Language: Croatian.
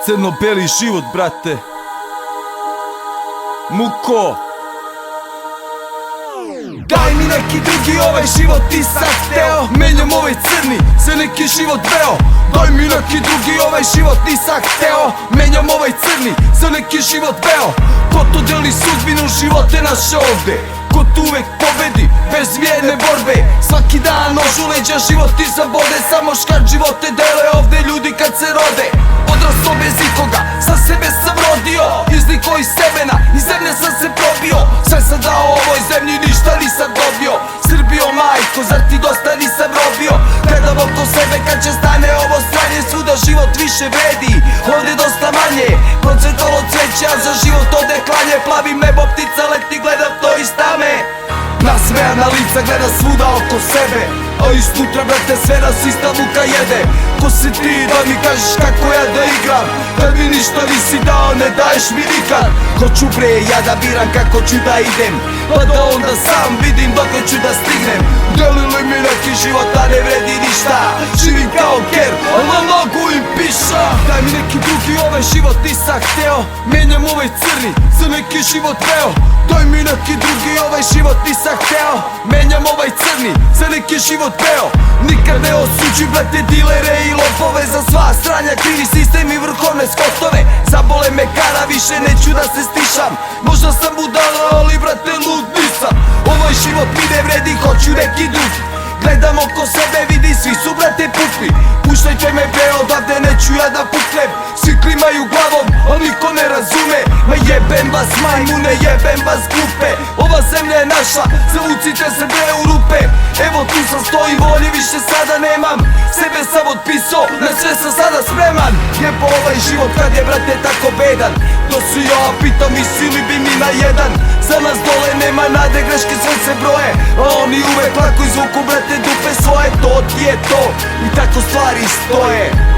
Crno-beli život, brate. Muko. Daj mi neki drugi ovaj život ti sad hteo. Menjam ovaj crni za neki život veo. Daj mi neki drugi ovaj život ti sad hteo. Menjam ovaj crni za neki život veo. Ko to deli sudbinu živote naše ovde? Ko tu uvek pobedi bez vjerne borbe? Svaki dan nož u leđa život ti zabode. Samo škart živote dele ovde ljudi kad se rode. Odrasto bez ikoga, za sebe sam rodio. Izliko iz semena, iz zemlje sam se probio. Sve sam dao ovoj zemlji, ništa nisam dobio. Srbijo majko, zar ti dosta nisam robio? Gledam oko sebe kad će stane ovo stranje. Svuda život više vredi, ovde dosta manje. Procvetalo cveće, a za život ovde klanje. Plavim nebo, ptica leti, gledam to iz tame. Nasmejana lica gleda svuda oko sebe, a iznutra brate sve nas ista muka jede. Ko si ti da mi kažeš kako ja da igram? Da mi ništa nisi dao, ne daješ mi nikad. Hoću bre ja da biram kako ću da idem, pa da onda sam vidim dok ću da stignem. Delili mi neki život a ne vredi ništa. Živim kao ker, a na nogu im piša. Daj mi neki drugi ovaj život nisam hteo. Menjam ovaj crni za neki život veo. Daj mi neki drugi ovaj život nisam hteo. Menjam ovaj crni za neki život veo. Nikad ne osuđuj brate dilere i lopove. Za sva stranja krivi sistem i vrhovne skotove. Zabole me kara, više neću da se stišam. Možda sam budala, ali brate lud nisam. Ovaj život mi ne vredi, hoću neki drugi. Gledam oko sebe, vidi svi su brate pukli. Puštajte me bre odavde, neću ja da puknem. Svi klimaju glavom, a niko ne razume. Ma jebem vas majmune, jebem vas glupe. Ova zemlja je naša, zavucite se bre u rupe. Evo tu sam stojim, volje više sada nemam. Sebe sam otpisao, na sve sam sada spreman. Jebo ovaj život kad je brate tako bedan. To su ja pitam, mislili bi mi na jedan. Za nas dole nema nade, greške sve se broje. A oni uvek lako izvuku brate dupe svoje. To ti je to i tako stvari stoje.